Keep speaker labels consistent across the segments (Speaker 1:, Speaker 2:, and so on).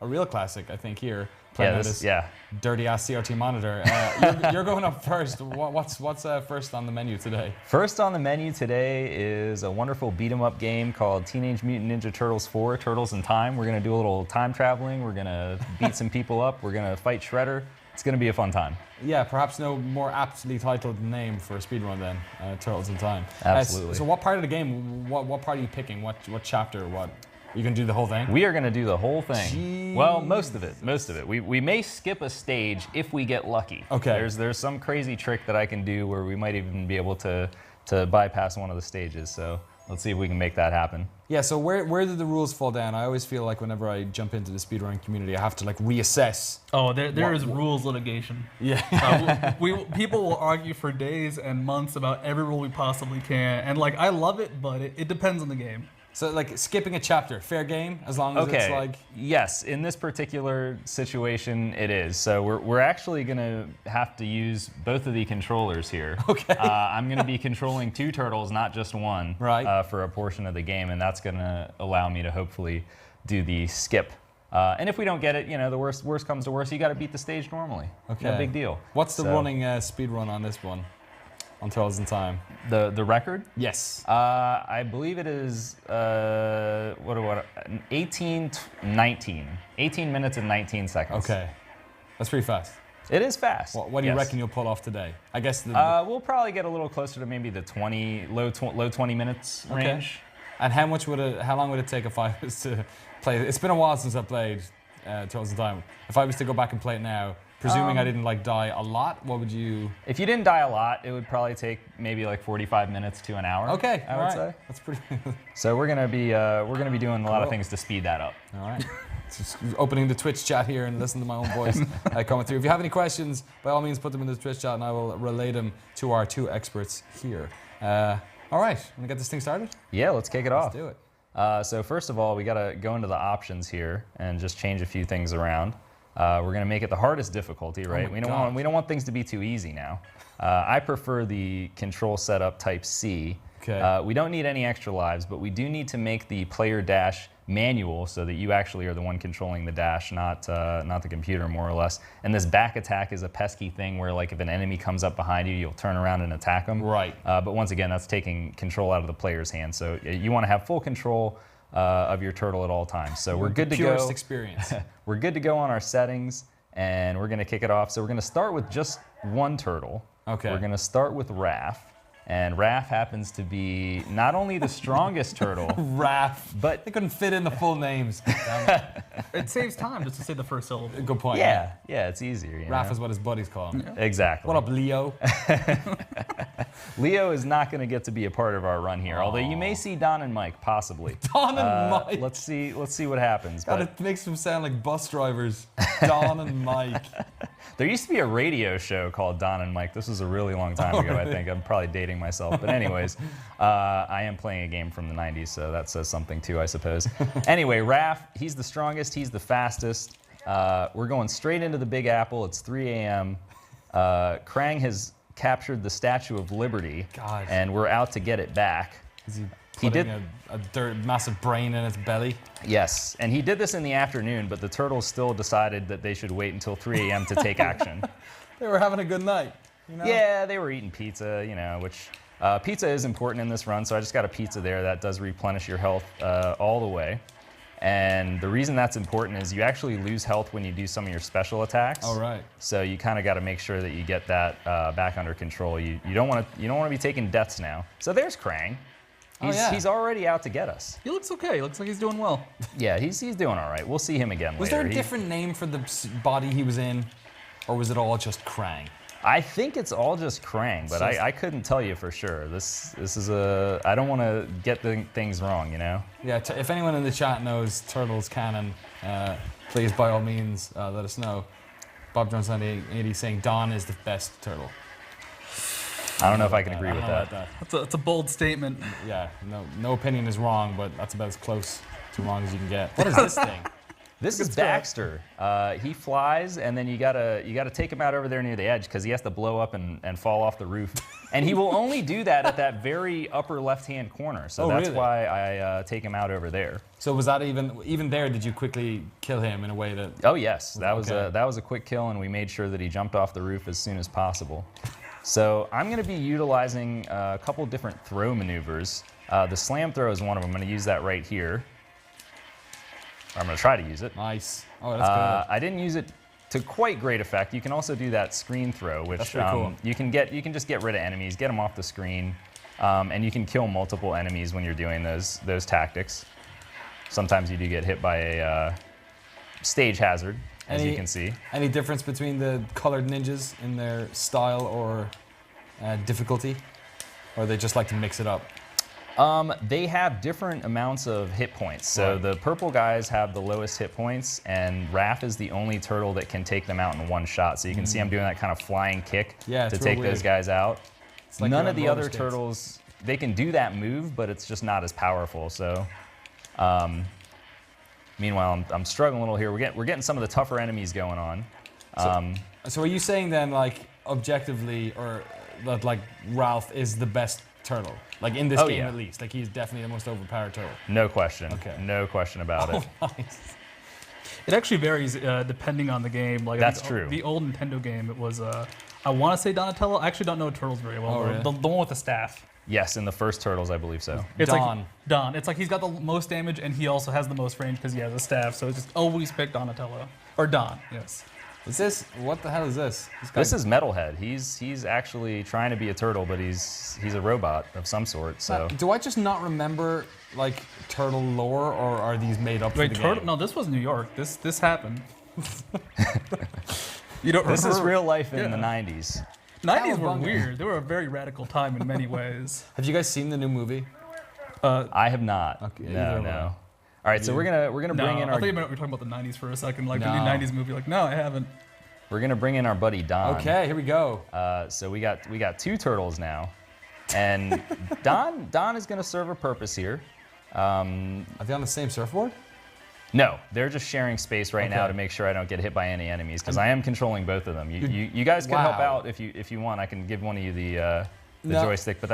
Speaker 1: a real classic, I think, here.
Speaker 2: Yeah,
Speaker 1: this dirty ass CRT monitor. You're going up first. What's first on the menu today?
Speaker 2: First on the menu today is a wonderful beat 'em up game called Teenage Mutant Ninja Turtles 4: Turtles in Time. We're gonna do a little time traveling. We're gonna beat some people up. We're gonna fight Shredder. It's gonna be a fun time.
Speaker 1: Yeah, perhaps no more aptly titled name for a speedrun than Turtles in Time.
Speaker 2: Absolutely.
Speaker 1: So what part of the game? What part are you picking? What chapter? What? You can do the whole thing?
Speaker 2: We are going to do the whole thing.
Speaker 1: Jeez.
Speaker 2: Well, most of it. Most of it. We may skip a stage if we get lucky.
Speaker 1: Okay.
Speaker 2: There's some crazy trick that I can do where we might even be able to bypass one of the stages. So let's see if we can make that happen.
Speaker 1: Yeah. So where did the rules fall down? I always feel like whenever I jump into the speedrunning community, I have to like reassess.
Speaker 3: Oh, there is rules litigation.
Speaker 1: Yeah.
Speaker 3: People will argue for days and months about every rule we possibly can, and like I love it, but it depends on the game.
Speaker 1: So like skipping a chapter, fair game, as long as it's like...
Speaker 2: Yes, in this particular situation, it is. So we're actually gonna have to use both of the controllers here.
Speaker 1: Okay.
Speaker 2: I'm gonna be controlling 2 turtles, not just one,
Speaker 1: right.
Speaker 2: For a portion of the game, and that's gonna allow me to hopefully do the skip. And if we don't get it, you know, the worst comes to worst, you gotta beat the stage normally.
Speaker 1: Okay.
Speaker 2: No big deal.
Speaker 1: What's the running speed run on this one? On Turtles in Time.
Speaker 2: The record?
Speaker 1: Yes.
Speaker 2: I believe it is 18 minutes and 19 seconds.
Speaker 1: Okay, that's pretty fast.
Speaker 2: It is fast.
Speaker 1: What do you reckon you'll pull off today? I guess
Speaker 2: we'll probably get a little closer to maybe the low 20 minutes range.
Speaker 1: And how long would it take if I was to play? It's been a while since I played Turtles in Time. If I was to go back and play it now, presuming I didn't like die a lot, what would you?
Speaker 2: If you didn't die a lot, it would probably take maybe like 45 minutes to an hour.
Speaker 1: Okay,
Speaker 2: I would say.
Speaker 1: That's pretty.
Speaker 2: So we're gonna be doing a lot of things to speed that up.
Speaker 1: All right. Just opening the Twitch chat here and listen to my own voice coming through. If you have any questions, by all means put them in the Twitch chat and I will relay them to our 2 experts here. All right, wanna get this thing started?
Speaker 2: Yeah, let's kick it off.
Speaker 1: Let's do it.
Speaker 2: So first of all, we gotta go into the options here and just change a few things around. We're gonna make it the hardest difficulty, right?
Speaker 1: Oh
Speaker 2: we don't want things to be too easy now. I prefer the control setup type C.
Speaker 1: Okay.
Speaker 2: We don't need any extra lives, but we do need to make the player dash manual so that you actually are the one controlling the dash, not the computer, more or less. And this back attack is a pesky thing where, like, if an enemy comes up behind you, you'll turn around and attack them.
Speaker 1: Right.
Speaker 2: But once again, that's taking control out of the player's hand. So you want to have full control of your turtle at all times. So we're good to go.
Speaker 1: Purest experience.
Speaker 2: We're good to go on our settings, and we're gonna kick it off. So we're gonna start with just one turtle.
Speaker 1: Okay.
Speaker 2: We're gonna start with Raph, and Raph happens to be not only the strongest turtle,
Speaker 1: Raph,
Speaker 2: but
Speaker 1: they couldn't fit in the full names. Damn it.
Speaker 3: It saves time just to say the first syllable.
Speaker 1: Good point.
Speaker 2: yeah, it's easier. You
Speaker 1: Raph
Speaker 2: know?
Speaker 1: is what his buddies call him.
Speaker 3: Yeah.
Speaker 2: Exactly.
Speaker 1: What up, Leo?
Speaker 2: Leo is not going to get to be a part of our run here, although you may see Don and Mike, possibly.
Speaker 1: Don and Mike.
Speaker 2: Let's see what happens.
Speaker 1: God, it makes them sound like bus drivers. Don and Mike.
Speaker 2: There used to be a radio show called Don and Mike. This was a really long time ago,
Speaker 1: really?
Speaker 2: I think. I'm probably dating myself. But anyways, I am playing a game from the 90s, so that says something too, I suppose. Anyway, Raph, he's the strongest, he's the fastest. We're going straight into the Big Apple. It's 3 a.m. Krang has captured the Statue of Liberty,
Speaker 1: God.
Speaker 2: and we're out to get it back.
Speaker 1: Is he putting a massive brain in its belly?
Speaker 2: Yes, and he did this in the afternoon, but the turtles still decided that they should wait until 3 a.m. to take action.
Speaker 1: They were having a good night. You know?
Speaker 2: Yeah, they were eating pizza, you know, which pizza is important in this run, so I just got a pizza there. That does replenish your health all the way. And the reason that's important is you actually lose health when you do some of your special attacks.
Speaker 1: All right.
Speaker 2: So you kind of got to make sure that you get that back under control. You don't want to be taking deaths now. So there's Krang. He's already out to get us.
Speaker 3: He looks okay. Looks like he's doing well.
Speaker 2: Yeah, he's doing all right. We'll see him again later.
Speaker 1: Was there a different name for the body he was in, or was it all just Krang?
Speaker 2: I think it's all just Krang, but I couldn't tell you for sure. This is I don't want to get things wrong, you know?
Speaker 1: Yeah, if anyone in the chat knows Turtles canon, please by all means let us know. Bob Jones 1980 saying Don is the best turtle.
Speaker 2: I don't know if I can agree with that.
Speaker 3: That's a bold statement.
Speaker 1: Yeah, no opinion is wrong, but that's about as close to wrong as you can get. What is this thing?
Speaker 2: This is Baxter. He flies, and then you gotta take him out over there near the edge because he has to blow up and fall off the roof. And he will only do that at that very upper left-hand corner. So that's
Speaker 1: really?
Speaker 2: why I take him out over there.
Speaker 1: So was that even there? Did you quickly kill him in a way that?
Speaker 2: Oh yes, that
Speaker 1: Okay.
Speaker 2: was a quick kill, and we made sure that he jumped off the roof as soon as possible. So I'm going to be utilizing a couple different throw maneuvers. The slam throw is one of them. I'm going to use that right here. I'm going to try to use it.
Speaker 1: Nice. Oh, that's good.
Speaker 2: I didn't use it to quite great effect. You can also do that screen throw, which
Speaker 1: That's pretty cool.
Speaker 2: you can just get rid of enemies, get them off the screen, and you can kill multiple enemies when you're doing those tactics. Sometimes you do get hit by a stage hazard, as you can see.
Speaker 1: Any difference between the colored ninjas in their style or difficulty, or they just like to mix it up?
Speaker 2: They have different amounts of hit points. So the purple guys have the lowest hit points, and Raph is the only turtle that can take them out in one shot. So you can see I'm doing that kind of flying kick
Speaker 1: Yeah,
Speaker 2: to
Speaker 1: it's real
Speaker 2: take those
Speaker 1: weird.
Speaker 2: guys out.
Speaker 1: like
Speaker 2: None
Speaker 1: you're
Speaker 2: of
Speaker 1: on
Speaker 2: the
Speaker 1: roller
Speaker 2: other
Speaker 1: skates.
Speaker 2: turtles, they can do that move, but it's just not as powerful. So meanwhile, I'm struggling a little here. We're getting some of the tougher enemies going on.
Speaker 1: So are you saying then, like, objectively, or that like Ralph is the best turtle, like in this
Speaker 2: Oh,
Speaker 1: game
Speaker 2: yeah.
Speaker 1: at least? Like he's definitely the most overpowered turtle.
Speaker 2: No question.
Speaker 1: Okay.
Speaker 2: No question about it.
Speaker 1: Nice.
Speaker 3: It actually varies depending on the game. Like
Speaker 2: That's true.
Speaker 3: The old Nintendo game, it was I want to say Donatello. I actually don't know Turtles very well.
Speaker 1: Oh, really?
Speaker 3: The one with the staff.
Speaker 2: Yes, in the first Turtles, I believe so.
Speaker 3: It's
Speaker 1: Don.
Speaker 3: like Don. It's like he's got the most damage and he also has the most range because he has a staff. So it's just always pick Donatello or Don. Yes.
Speaker 1: Is this, what the hell is this?
Speaker 2: This is Metalhead. He's actually trying to be a turtle, but he's a robot of some sort. So
Speaker 1: Do I just not remember like turtle lore, or are these made up for
Speaker 3: Wait,
Speaker 1: the
Speaker 3: Turtle?
Speaker 1: game?
Speaker 3: No, this was New York. This happened. You don't
Speaker 2: this is
Speaker 3: remember?
Speaker 2: real life in the
Speaker 3: Yeah.
Speaker 2: 90s.
Speaker 3: 90s were
Speaker 1: Cowabunga.
Speaker 3: weird. They were a very radical time in many ways.
Speaker 1: Have you guys seen the new movie?
Speaker 2: I have not.
Speaker 1: Okay,
Speaker 2: no,
Speaker 1: either
Speaker 2: no.
Speaker 1: have I.
Speaker 2: All right, so we're gonna
Speaker 3: No,
Speaker 2: bring in
Speaker 3: I
Speaker 2: our
Speaker 3: thought you were talking about the 90s for a second, like the
Speaker 1: No.
Speaker 3: new 90s movie. Like, no, I haven't.
Speaker 2: buddy Don.
Speaker 1: Okay, here we go.
Speaker 2: So we got two turtles now, and Don is gonna serve a purpose here.
Speaker 1: Are they on the same surfboard?
Speaker 2: No, they're just sharing space right now
Speaker 1: Okay.
Speaker 2: to make sure I don't get hit by any enemies, because I am controlling both of them. You guys can help
Speaker 1: Wow.
Speaker 2: out if you want. I can give one of you the
Speaker 1: No.
Speaker 2: joystick, but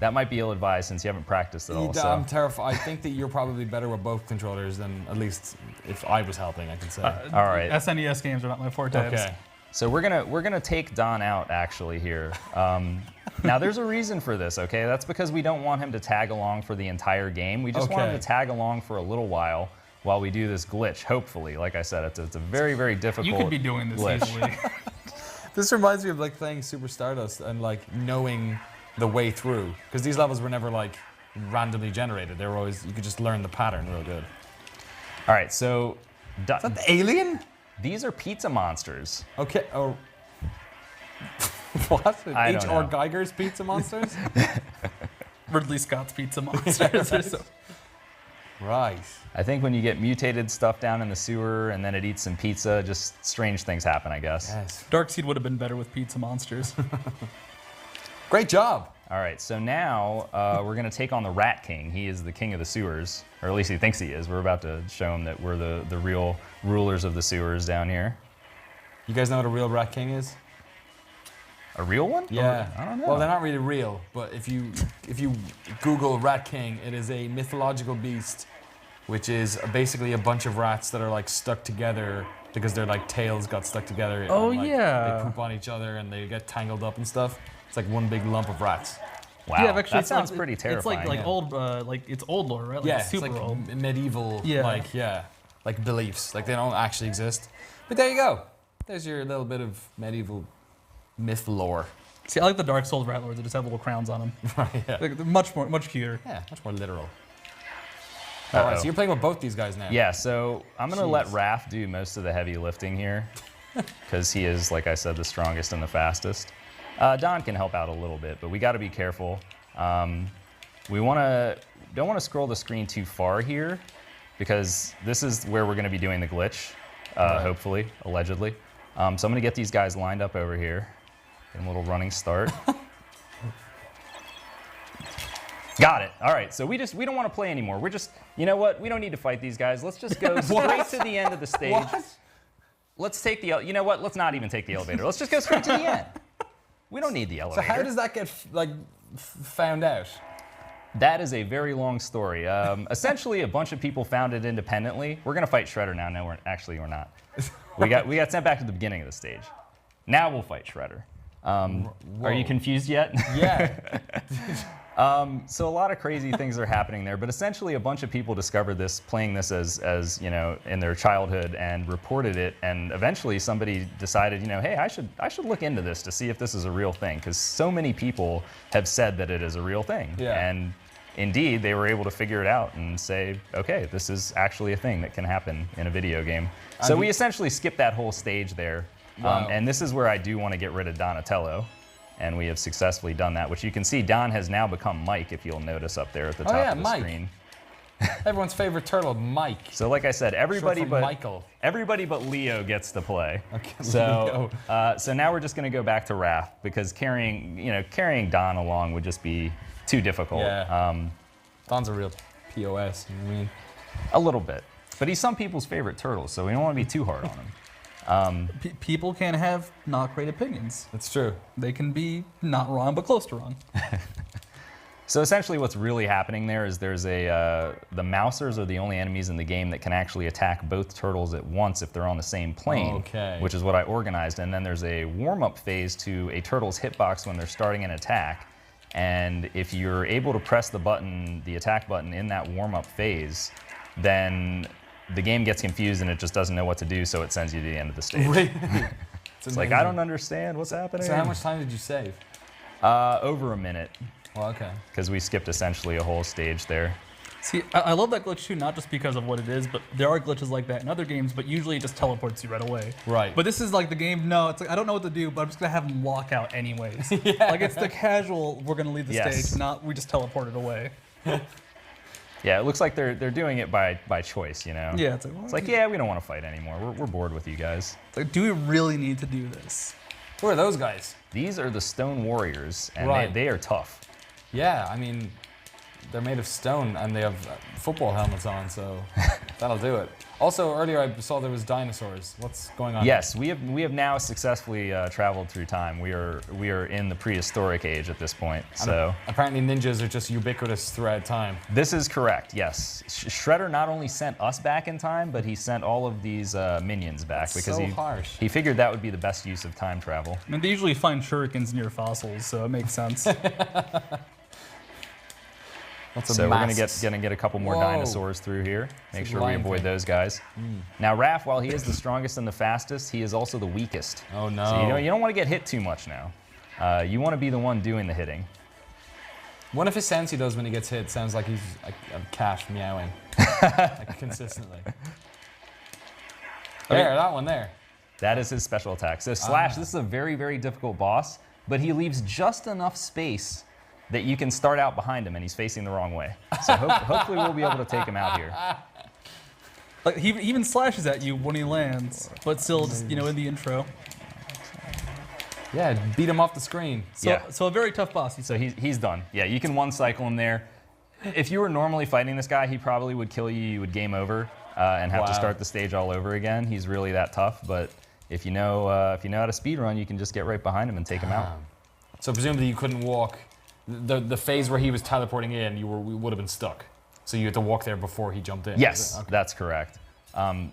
Speaker 2: that might be ill-advised since you haven't practiced at all.
Speaker 1: I'm
Speaker 2: So.
Speaker 1: terrified. I think that you're probably better with both controllers than, at least if I was helping, I can say.
Speaker 2: All right.
Speaker 3: SNES games are not my forte.
Speaker 1: Okay.
Speaker 2: So we're gonna take Don out actually here. Now there's a reason for this, okay? That's because we don't want him to tag along for the entire game. We just want him
Speaker 1: Okay.
Speaker 2: to tag along for a little while we do this glitch. Hopefully, like I said, it's a very, very difficult.
Speaker 3: You could be doing this
Speaker 2: glitch.
Speaker 3: easily.
Speaker 1: This reminds me of like playing Super Stardust and like knowing the way through, because these levels were never like randomly generated. They were always, you could just learn the pattern real good.
Speaker 2: All right, so
Speaker 1: Is that the alien?
Speaker 2: these are pizza monsters.
Speaker 1: Okay. Oh. What?
Speaker 2: I don't
Speaker 1: H.R.
Speaker 2: know.
Speaker 1: Geiger's Pizza Monsters?
Speaker 3: Ridley Scott's Pizza Monsters. or so.
Speaker 1: Right.
Speaker 2: I think when you get mutated stuff down in the sewer and then it eats some pizza, just strange things happen, I guess.
Speaker 1: Yes.
Speaker 3: Darkseid would have been better with Pizza Monsters.
Speaker 1: Great job.
Speaker 2: All right, so now we're gonna take on the Rat King. He is the king of the sewers, or at least he thinks he is. We're about to show him that we're the real rulers of the sewers down here.
Speaker 1: You guys know what a real Rat King is?
Speaker 2: A real one?
Speaker 1: Yeah.
Speaker 2: I don't know.
Speaker 1: Well, they're not really real, but if you Google Rat King, it is a mythological beast, which is basically a bunch of rats that are like stuck together because their like tails got stuck together.
Speaker 3: Oh,
Speaker 1: and, like,
Speaker 3: yeah.
Speaker 1: They poop on each other and they get tangled up and stuff. It's like one big lump of rats.
Speaker 2: Wow,
Speaker 3: Yeah, actually,
Speaker 2: that
Speaker 3: it's
Speaker 2: sounds
Speaker 3: like-
Speaker 2: pretty terrifying.
Speaker 3: It's like
Speaker 1: yeah.
Speaker 3: old, like it's old lore, right? Like
Speaker 1: Yeah,
Speaker 3: it's super
Speaker 1: it's like
Speaker 3: old.
Speaker 1: medieval,
Speaker 3: Yeah.
Speaker 1: like beliefs. Like they don't actually exist. But there you go. There's your little bit of medieval myth lore.
Speaker 3: See, I like the Dark Souls rat lords that just have little crowns on them.
Speaker 1: Right, yeah.
Speaker 3: Like, they're much cuter.
Speaker 1: Yeah, much more literal. All right,
Speaker 2: Uh-oh.
Speaker 1: so you're playing with both these guys now.
Speaker 2: Yeah, so I'm gonna let
Speaker 1: Jeez.
Speaker 2: Raph do most of the heavy lifting here, because he is, like I said, the strongest and the fastest. Don can help out a little bit, but we got to be careful. We don't want to scroll the screen too far here, because this is where we're going to be doing the glitch, hopefully, allegedly. So I'm going to get these guys lined up over here. Get a little running start. Got it. All right, so we don't want to play anymore. We're just, you know what? We don't need to fight these guys. Let's just go straight to the end of the stage.
Speaker 1: What?
Speaker 2: Let's take the, you know what? Let's not even take the elevator. Let's just go straight to the end. We don't need the
Speaker 1: So
Speaker 2: elevator.
Speaker 1: how does that get found out?
Speaker 2: That is a very long story. Essentially, a bunch of people found it independently. We're gonna fight Shredder now. No, we're not. We got sent back to the beginning of the stage. Now we'll fight Shredder. Are you confused yet?
Speaker 1: Yeah.
Speaker 2: So a lot of crazy things are happening there, but essentially a bunch of people discovered this, playing this as you know, in their childhood, and reported it, and eventually somebody decided, you know, hey, I should look into this to see if this is a real thing, because so many people have said that it is a real thing.
Speaker 1: Yeah.
Speaker 2: And indeed, they were able to figure it out and say, okay, this is actually a thing that can happen in a video game. So we essentially skipped that whole stage there.
Speaker 1: Wow.
Speaker 2: And this is where I do want to get rid of Donatello. And we have successfully done that, which you can see Don has now become Mike, if you'll notice up there at the top of the
Speaker 1: Mike.
Speaker 2: screen.
Speaker 1: Everyone's favorite turtle, Mike.
Speaker 2: So like I said, everybody
Speaker 1: Short for Michael.
Speaker 2: everybody but Leo gets to play.
Speaker 1: Okay,
Speaker 2: So so now we're just going to go back to Raph, because carrying Don along would just be too difficult.
Speaker 1: Yeah. Don's a real POS, you know what I mean?
Speaker 2: A little bit. But he's some people's favorite turtle, so we don't want to be too hard on him.
Speaker 3: People can have not great opinions.
Speaker 1: That's true.
Speaker 3: They can be not wrong, but close to wrong.
Speaker 2: So essentially what's really happening there is there's the Mousers are the only enemies in the game that can actually attack both turtles at once if they're on the same plane,
Speaker 1: Okay.
Speaker 2: which is what I organized. And then there's a warm-up phase to a turtle's hitbox when they're starting an attack. And if you're able to press the attack button in that warm-up phase, then the game gets confused and it just doesn't know what to do, so it sends you to the end of the stage.
Speaker 1: Really?
Speaker 2: It's like, I don't understand what's happening.
Speaker 1: So how much time did you save?
Speaker 2: Over a minute,
Speaker 1: Well, okay.
Speaker 2: because we skipped essentially a whole stage there.
Speaker 3: See, I love that glitch too, not just because of what it is, but there are glitches like that in other games, but usually it just teleports you right away.
Speaker 1: Right.
Speaker 3: But this is like the game, no, it's like, I don't know what to do, but I'm just gonna have them walk out anyways. Like it's the casual, we're gonna leave the
Speaker 2: Yes.
Speaker 3: stage, not we just teleported away.
Speaker 2: Yeah, it looks like they're doing it by choice, you know?
Speaker 3: Yeah,
Speaker 2: It's like, yeah, we don't want to fight anymore. We're bored with you guys.
Speaker 3: it's like, do we really need to do this?
Speaker 1: Who are those guys?
Speaker 2: These are the Stone Warriors, and
Speaker 1: Right.
Speaker 2: they are tough.
Speaker 1: Yeah, I mean, they're made of stone and they have football helmets on, so that'll do it. Also, earlier I saw there was dinosaurs. What's going on?
Speaker 2: Yes, we have now successfully traveled through time. We are in the prehistoric age at this point. So
Speaker 1: Apparently ninjas are just ubiquitous throughout time.
Speaker 2: this is correct. Yes, Shredder not only sent us back in time, but he sent all of these minions back because
Speaker 1: so harsh.
Speaker 2: he figured that would be the best use of time travel.
Speaker 3: I mean, they usually find shurikens near fossils, so it makes sense.
Speaker 1: Lots of
Speaker 2: So
Speaker 1: masks.
Speaker 2: we're gonna get a couple more
Speaker 1: Whoa.
Speaker 2: dinosaurs through here. Make
Speaker 1: It's a
Speaker 2: sure we
Speaker 1: lion
Speaker 2: avoid
Speaker 1: thing.
Speaker 2: those guys. Now Raph, while he is the strongest and the fastest, he is also the weakest.
Speaker 1: Oh no.
Speaker 2: So you don't want to get hit too much now. You want to be the one doing the hitting.
Speaker 1: One of his sounds he does when he gets hit sounds like he's a cat meowing like, consistently. There, that one there.
Speaker 2: That is his special attack. So Slash, this is a very, very difficult boss, but he leaves just enough space that you can start out behind him and he's facing the wrong way. So hopefully we'll be able to take him out here.
Speaker 3: Like he even slashes at you when he lands, but still just, in the intro.
Speaker 1: Yeah, beat him off the screen.
Speaker 3: So a very tough boss.
Speaker 2: So he's done. Yeah, you can one cycle him there. If you were normally fighting this guy, he probably would kill you. You would game over and have to
Speaker 1: Wow.
Speaker 2: start the stage all over again. He's really that tough. But if you know how to speedrun, you can just get right behind him and take him out.
Speaker 1: So presumably you couldn't walk. The phase where he was teleporting in, we would have been stuck. So you had to walk there before he jumped in.
Speaker 2: Yes,
Speaker 1: Okay.
Speaker 2: that's correct.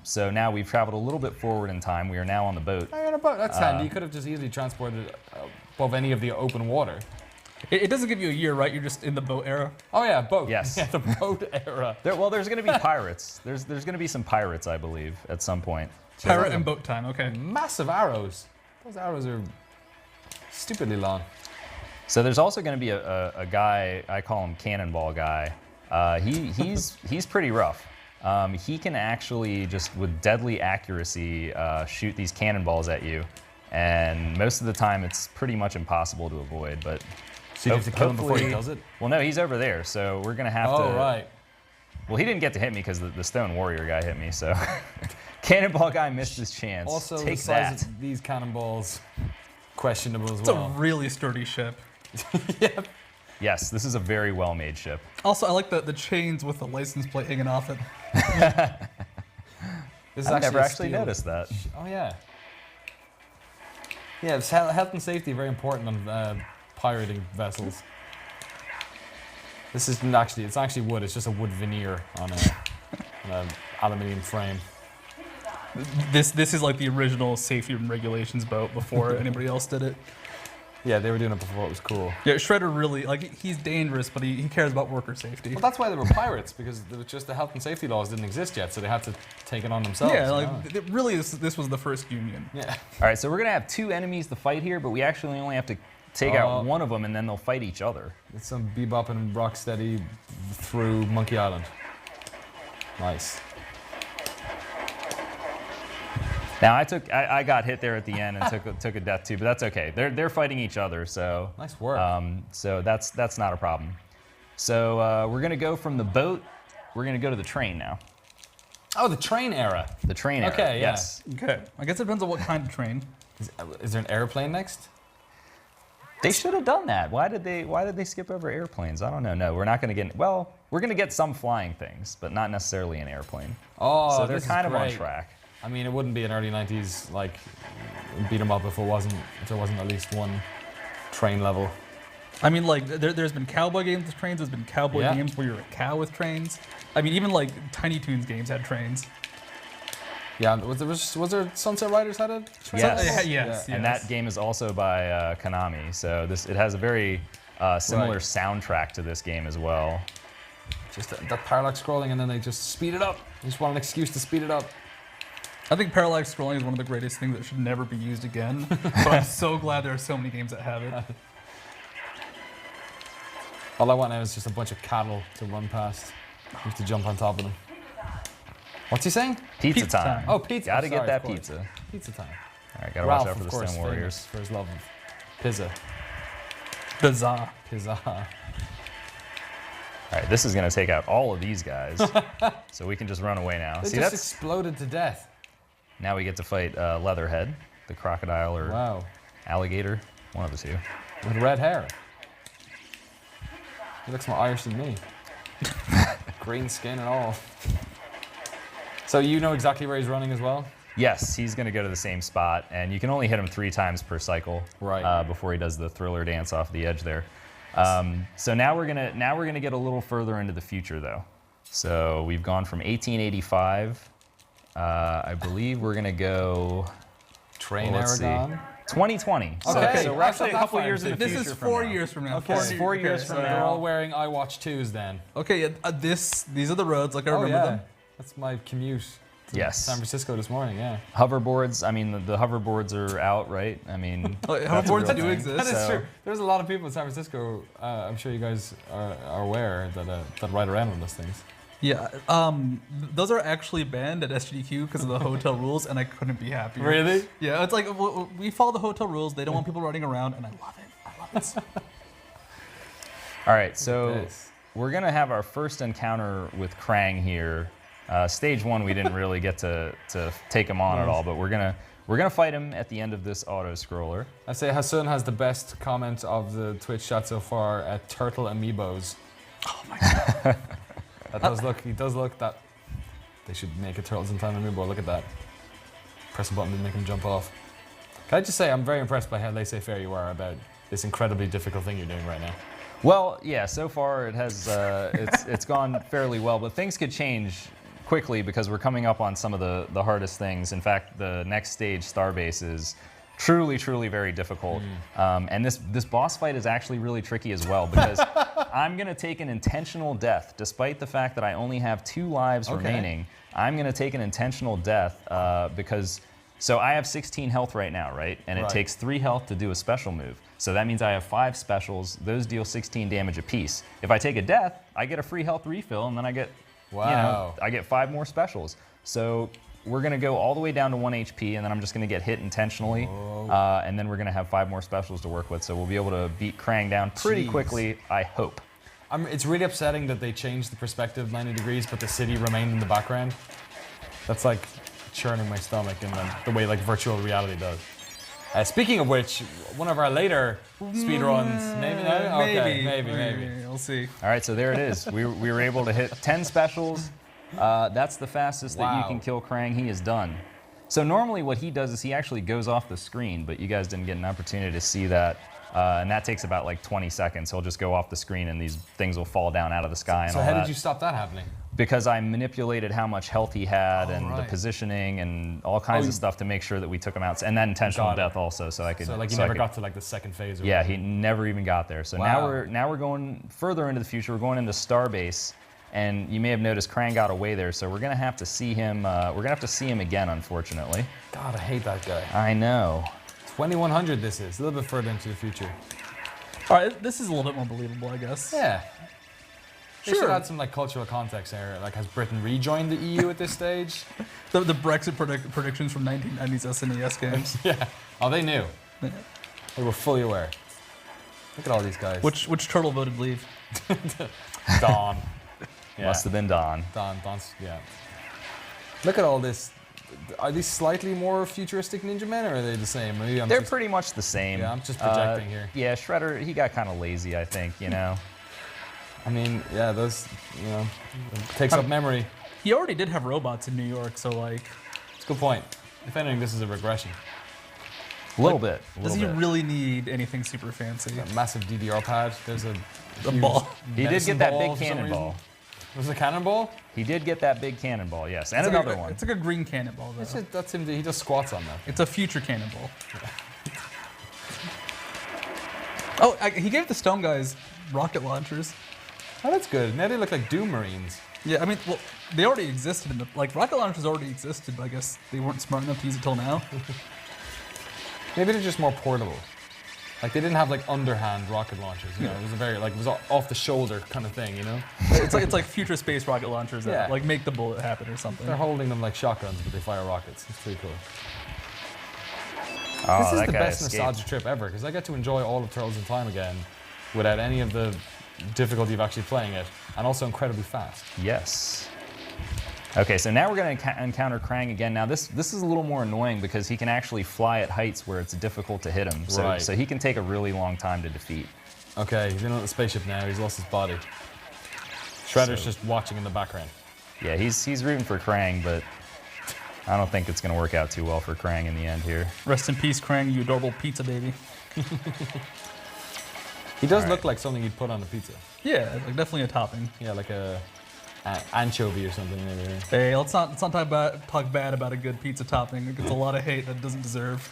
Speaker 2: So now we've traveled a little bit forward in time. We are now on the boat.
Speaker 1: Oh, you're on a boat. That's handy. You could have just easily transported above any of the open water.
Speaker 3: It doesn't give you a year, right? You're just in the boat era.
Speaker 1: Oh yeah, boat.
Speaker 2: Yes.
Speaker 1: Yeah, the boat era.
Speaker 2: There's going to be pirates. There's going to be some pirates, I believe, at some point.
Speaker 3: Pirate and boat time. Okay.
Speaker 1: Massive arrows. Those arrows are stupidly long.
Speaker 2: So there's also going to be a guy, I call him Cannonball Guy. He's pretty rough. He can actually just with deadly accuracy shoot these cannonballs at you, and most of the time it's pretty much impossible to avoid. But
Speaker 1: So you have to kill him before he
Speaker 2: hopefully-
Speaker 1: does it?
Speaker 2: Well, no, he's over there, so we're gonna have to.
Speaker 1: Oh, right.
Speaker 2: Well, he didn't get to hit me because the Stone Warrior guy hit me. So Cannonball Guy missed his chance.
Speaker 1: Also,
Speaker 2: Take
Speaker 1: the size
Speaker 2: that.
Speaker 1: of these cannonballs, questionable as
Speaker 3: It's a
Speaker 1: well.
Speaker 3: really sturdy ship.
Speaker 1: Yep.
Speaker 2: Yes, this is a very well-made ship.
Speaker 3: Also, I like the chains with the license plate hanging off it.
Speaker 1: This is
Speaker 2: I've never
Speaker 1: a
Speaker 2: actually
Speaker 1: steel-
Speaker 2: noticed that.
Speaker 1: Oh yeah. Yeah, it's health and safety very important on pirating vessels. This isn't actually, it's actually wood, it's just a wood veneer on a aluminium frame.
Speaker 3: This is like the original safety and regulations boat before anybody else did it.
Speaker 1: Yeah, they were doing it before it was cool.
Speaker 3: Yeah, Shredder really, like, he's dangerous, but he cares about worker safety.
Speaker 1: Well, that's why they were pirates, because it was just the health and safety laws didn't exist yet, so they had to take it on themselves.
Speaker 3: Yeah,
Speaker 1: you
Speaker 3: like,
Speaker 1: know?
Speaker 3: really, this was the first union.
Speaker 1: Yeah.
Speaker 2: All right, so we're gonna have 2 enemies to fight here, but we actually only have to take out one of them, and then they'll fight each other.
Speaker 1: It's some bebop and rocksteady through Monkey Island. Nice.
Speaker 2: Now I got hit there at the end and took a death too, but that's okay. They're fighting each other, so
Speaker 1: Nice work.
Speaker 2: so that's not a problem. So we're gonna go from the boat. We're gonna go to the train now.
Speaker 1: Oh, the train era.
Speaker 2: The train era.
Speaker 1: Okay, yeah.
Speaker 2: Yes.
Speaker 3: Okay, I guess it depends on what kind of train.
Speaker 1: Is there an airplane next?
Speaker 2: They should have done that. Why did they skip over airplanes? I don't know. No, we're not gonna get. Well, we're gonna get some flying things, but not necessarily an airplane.
Speaker 1: Oh,
Speaker 2: So they're
Speaker 1: this is
Speaker 2: kind of on
Speaker 1: great.
Speaker 2: track.
Speaker 1: I mean, it wouldn't be an early 90s, like, beat 'em up if there wasn't at least one train level.
Speaker 3: I mean, like, there's been cowboy games with trains. There's been cowboy
Speaker 1: Yeah.
Speaker 3: games where you're a cow with trains. I mean, even like Tiny Toons games had trains.
Speaker 1: Yeah, was there Sunset Riders had it?
Speaker 2: Yes.
Speaker 3: Yes.
Speaker 2: And that game is also by Konami, so it has a very similar
Speaker 1: Right.
Speaker 2: soundtrack to this game as well.
Speaker 1: Just that parallax scrolling, and then they just speed it up. They just want an excuse to speed it up.
Speaker 3: I think parallax scrolling is one of the greatest things that should never be used again. But I'm so glad there are so many games that have it.
Speaker 1: All I want now is just a bunch of cattle to run past. You have to jump on top of them. What's he saying?
Speaker 2: Pizza
Speaker 3: Pizza
Speaker 2: time.
Speaker 3: time.
Speaker 1: Oh, pizza.
Speaker 2: Gotta get
Speaker 1: Sorry,
Speaker 2: that
Speaker 1: of course.
Speaker 2: pizza.
Speaker 1: Pizza time.
Speaker 2: All right, gotta
Speaker 1: Ralph,
Speaker 2: watch out for
Speaker 1: of
Speaker 2: the
Speaker 1: course,
Speaker 2: Stone
Speaker 1: famous
Speaker 2: Warriors.
Speaker 1: for his love of pizza.
Speaker 3: Bizarre.
Speaker 1: Pizza.
Speaker 2: All right, this is gonna take out all of these guys, so we can just run away now.
Speaker 1: They
Speaker 2: See,
Speaker 1: just
Speaker 2: that's
Speaker 1: exploded to death.
Speaker 2: now we get to fight Leatherhead, the crocodile or
Speaker 1: Wow.
Speaker 2: alligator, one of the two.
Speaker 1: With red hair. He looks more Irish than me. Green skin and all. So you know exactly where he's running as well?
Speaker 2: Yes, he's gonna go to the same spot, and you can only hit him 3 times per cycle,
Speaker 1: Right.
Speaker 2: before he does the thriller dance off the edge there. So now we're gonna get a little further into the future though. So we've gone from 1885. I believe we're gonna go
Speaker 1: Train
Speaker 2: let's see.
Speaker 1: Aragon.
Speaker 2: 2020.
Speaker 1: Okay.
Speaker 2: So we're actually a
Speaker 1: That's
Speaker 2: couple
Speaker 1: not
Speaker 2: years in the
Speaker 3: This
Speaker 2: future
Speaker 3: is
Speaker 2: from
Speaker 3: 4
Speaker 2: now.
Speaker 3: years from now.
Speaker 1: Okay.
Speaker 2: This is 4 years
Speaker 3: okay,
Speaker 2: from
Speaker 3: so
Speaker 1: They're
Speaker 2: now.
Speaker 1: all wearing iWatch 2s then.
Speaker 3: Okay, these are the roads. Like I remember them.
Speaker 1: That's my commute to
Speaker 2: Yes.
Speaker 1: San Francisco this morning, yeah.
Speaker 2: Hoverboards. I mean, the hoverboards are out, right? I mean,
Speaker 3: Oh,
Speaker 2: that's a
Speaker 3: hoverboards
Speaker 2: real
Speaker 3: do
Speaker 2: thing.
Speaker 3: exist.
Speaker 1: That is
Speaker 2: So-
Speaker 1: true. There's a lot of people in San Francisco, I'm sure you guys are aware, that ride around on those things.
Speaker 3: Yeah, those are actually banned at SGDQ because of the hotel rules, and I couldn't be happier.
Speaker 1: Really?
Speaker 3: Yeah, it's like we follow the hotel rules. They don't want people riding around, and I love it. I love it.
Speaker 2: All right, so
Speaker 1: this.
Speaker 2: we're gonna have our first encounter with Krang here. Stage 1, we didn't really get to take him on at all, but we're gonna fight him at the end of this auto scroller.
Speaker 1: I say Hassan has the best comment of the Twitch chat so far at Turtle Amiibos.
Speaker 3: Oh my god.
Speaker 1: He does look that they should make a Turtles in Time Amiibo. Look at that. Press a button to make him jump off. Can I just say I'm very impressed by how laissez-faire you are about this incredibly difficult thing you're doing right now.
Speaker 2: Well, yeah, so far it has it's gone fairly well, but things could change quickly because we're coming up on some of the hardest things. In fact, the next stage, Starbase, is truly very difficult. And this boss fight is actually really tricky as well because I'm gonna take an intentional death, despite the fact that I only have 2 lives remaining. I'm gonna take an intentional death because so I have 16 health right now, right? And it takes 3 health to do a special move. So that means I have 5 specials. Those deal 16 damage apiece. If I take a death, I get a free health refill, and then I get I get 5 more specials. So we're gonna go all the way down to 1 HP, and then I'm just gonna get hit intentionally, and then we're gonna have 5 more specials to work with. So we'll be able to beat Krang down pretty quickly, I hope.
Speaker 1: It's really upsetting that they changed the perspective 90 degrees, but the city remained in the background. That's like churning my stomach in the way like virtual reality does. Speaking of which, one of our later speedruns, maybe now? Okay, maybe.
Speaker 3: We'll see.
Speaker 2: All right, so there it is. We were able to hit 10 specials. That's the fastest that you
Speaker 1: Wow.
Speaker 2: can kill Krang. He is done. So normally what he does is he actually goes off the screen, but you guys didn't get an opportunity to see that. And that takes about like 20 seconds. He'll just go off the screen and these things will fall down out of the sky and
Speaker 1: So
Speaker 2: all
Speaker 1: how
Speaker 2: that.
Speaker 1: did you stop that happening?
Speaker 2: Because I manipulated how much health he had and the
Speaker 1: right.
Speaker 2: positioning and all kinds of stuff to make sure that we took him out. And then intentional
Speaker 1: Got it.
Speaker 2: death also, so I could.
Speaker 1: So like you
Speaker 2: I
Speaker 1: never
Speaker 2: could-
Speaker 1: got to like the second phase. Or
Speaker 2: Yeah,
Speaker 1: whatever.
Speaker 2: he never even got there. So
Speaker 1: Wow.
Speaker 2: now we're going further into the future. We're going into Starbase, and you may have noticed Krang got away there. So we're gonna have to see him. We're gonna have to see him again, unfortunately.
Speaker 1: God, I hate that guy.
Speaker 2: I know.
Speaker 1: 2100 this is, a little bit further into the future.
Speaker 3: All right, this is a little bit more believable, I guess.
Speaker 1: Yeah. They
Speaker 3: Sure.
Speaker 1: should add some like cultural context there. Like, has Britain rejoined the EU at this stage?
Speaker 3: The Brexit predictions from 1990s SNES games.
Speaker 1: Yeah. Oh, they knew. They were fully aware. Look at all these guys.
Speaker 3: Which turtle voted leave?
Speaker 1: Dawn. Yeah.
Speaker 2: Must have been Don.
Speaker 1: Dawn's, yeah. Look at all this. Are these slightly more futuristic ninja men, or are they the same? Maybe I'm
Speaker 2: They're
Speaker 1: just,
Speaker 2: pretty much the same.
Speaker 1: Yeah, I'm just projecting here.
Speaker 2: Yeah, Shredder, he got kind of lazy, I think, you know.
Speaker 1: I mean, yeah, those, you know, it takes up memory.
Speaker 3: He already did have robots in New York, so like,
Speaker 1: It's a good point. If anything, this is a regression.
Speaker 2: A little bit.
Speaker 3: does he really need anything super fancy?
Speaker 1: A massive DDR pad. There's a huge
Speaker 3: ball.
Speaker 2: He did
Speaker 1: medicine
Speaker 2: get that
Speaker 1: ball
Speaker 2: big
Speaker 1: for some
Speaker 2: cannonball.
Speaker 1: reason. Was it a cannonball?
Speaker 2: He did get that big cannonball, yes. And
Speaker 3: It's
Speaker 2: another
Speaker 3: like
Speaker 2: one.
Speaker 3: It's like a green cannonball, though.
Speaker 1: That's him. He does squats on that.
Speaker 3: It's a future cannonball. Oh, he gave the stone guys rocket launchers.
Speaker 1: Oh, that's good. Now they look like Doom Marines.
Speaker 3: Yeah, I mean, well, they already existed in the rocket launchers already existed, but I guess they weren't smart enough to use it till now.
Speaker 1: Maybe they're just more portable. Like they didn't have like underhand rocket launchers. You know, it was a very like it was off the shoulder kind of thing. You know,
Speaker 3: it's like future space rocket launchers that
Speaker 1: Yeah.
Speaker 3: like make the bullet happen or something.
Speaker 1: they're holding them like shotguns, but they fire rockets. It's pretty cool.
Speaker 2: Oh,
Speaker 1: This is
Speaker 2: that
Speaker 1: the
Speaker 2: guy
Speaker 1: best
Speaker 2: escaped.
Speaker 1: nostalgia trip ever because I get to enjoy all of Turtles in Time again without any of the difficulty of actually playing it, and also incredibly fast.
Speaker 2: Yes. Okay, so now we're going to encounter Krang again. Now this is a little more annoying because he can actually fly at heights where it's difficult to hit him. So,
Speaker 1: Right.
Speaker 2: so he can take a really long time to defeat.
Speaker 1: Okay, he's in on the spaceship now. He's lost his body. Shredder's just watching in the background.
Speaker 2: Yeah, he's rooting for Krang, but I don't think it's going to work out too well for Krang in the end here.
Speaker 3: Rest in peace, Krang, you adorable pizza baby.
Speaker 1: He does
Speaker 2: All
Speaker 1: look
Speaker 2: right.
Speaker 1: like something you'd put on a pizza.
Speaker 3: Yeah, like definitely a topping.
Speaker 1: Yeah, like a anchovy or something. Maybe.
Speaker 3: Hey, let's not talk bad about a good pizza topping. It gets a lot of hate that it doesn't deserve.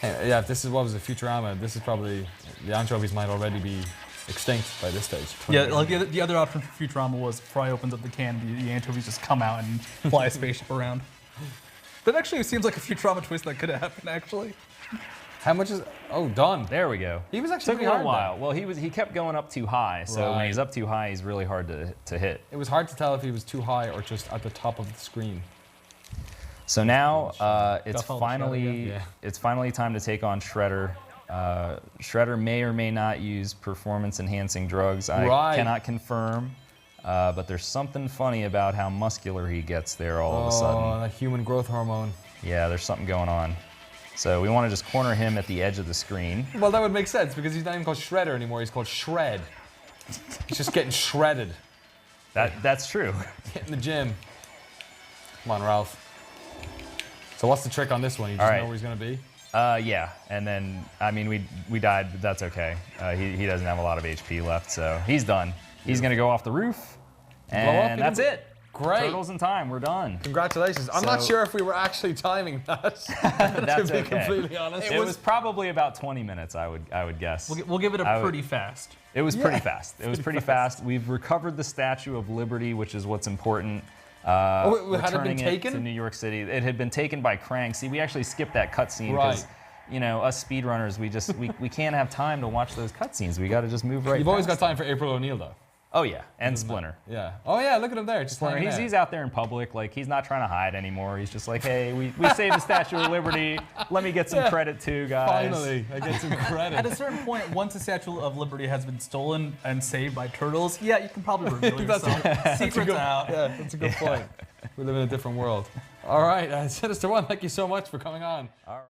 Speaker 1: Hey, yeah, if this is what was a Futurama, this is probably the anchovies might already be extinct by this stage.
Speaker 3: Yeah, like the other option for Futurama was Fry opens up the can, the anchovies just come out and fly a spaceship around. That actually seems like a Futurama twist that could happen, actually.
Speaker 1: How much is? Oh, done.
Speaker 2: There we go.
Speaker 1: He was actually
Speaker 2: Took a
Speaker 1: pretty
Speaker 2: little
Speaker 1: hard
Speaker 2: while. Well, he kept going up too high, so when
Speaker 1: Right.
Speaker 2: he's up too high, he's really hard to hit.
Speaker 1: It was hard to tell if he was too high or just at the top of the screen.
Speaker 2: So now it's
Speaker 3: Got all the Shredder
Speaker 2: finally
Speaker 1: again. Yeah.
Speaker 2: it's finally time to take on Shredder. Shredder may or may not use performance-enhancing drugs. I
Speaker 1: Right.
Speaker 2: cannot confirm, but there's something funny about how muscular he gets there all of a sudden.
Speaker 1: Oh, that human growth hormone.
Speaker 2: Yeah, there's something going on. So we want to just corner him at the edge of the screen.
Speaker 1: Well, that would make sense because he's not even called Shredder anymore. He's called Shred. He's just getting shredded.
Speaker 2: That's true.
Speaker 1: Get in the gym. Come on, Ralph. So what's the trick on this one? You just
Speaker 2: All right.
Speaker 1: know where he's going to be?
Speaker 2: Yeah, and then, I mean, we died, but that's okay. He doesn't have a lot of HP left, so he's done. He's going to go off the roof, and that's it.
Speaker 1: Great.
Speaker 2: Turtles in Time, we're done.
Speaker 1: Congratulations. I'm not
Speaker 2: So-
Speaker 1: sure if we were actually timing that,
Speaker 2: That's
Speaker 1: to be
Speaker 2: okay.
Speaker 1: completely honest.
Speaker 2: It was probably about 20 minutes, I would guess.
Speaker 3: We'll give it
Speaker 2: I
Speaker 3: a
Speaker 2: would-
Speaker 3: pretty fast.
Speaker 2: It was pretty fast. It was pretty fast. We've recovered the Statue of Liberty, which is what's important.
Speaker 1: Oh, had it been
Speaker 2: Returning
Speaker 1: taken?
Speaker 2: to New York City. It had been taken by Krang. See, we actually skipped that cutscene because,
Speaker 1: Right.
Speaker 2: you know, us speedrunners, we can't have time to watch those cutscenes. We got to just move right.
Speaker 1: You've always got
Speaker 2: past
Speaker 1: time for April O'Neil, though.
Speaker 2: Oh yeah, and Splinter.
Speaker 1: Yeah. Oh, yeah, look at him there. Just
Speaker 2: Splinter,
Speaker 1: hanging out.
Speaker 2: he's out there in public, like he's not trying to hide anymore. He's just like, hey, we saved the Statue of Liberty. Let me get some
Speaker 1: Yeah.
Speaker 2: credit too, guys.
Speaker 1: Finally, I get some credit.
Speaker 3: At a certain point, once the Statue of Liberty has been stolen and saved by turtles, yeah, you can probably reveal
Speaker 1: That's
Speaker 3: yourself. Secrets out.
Speaker 1: Yeah, that's a good point. We live in a different world. All right, Sinister One, thank you so much for coming on.
Speaker 2: All right.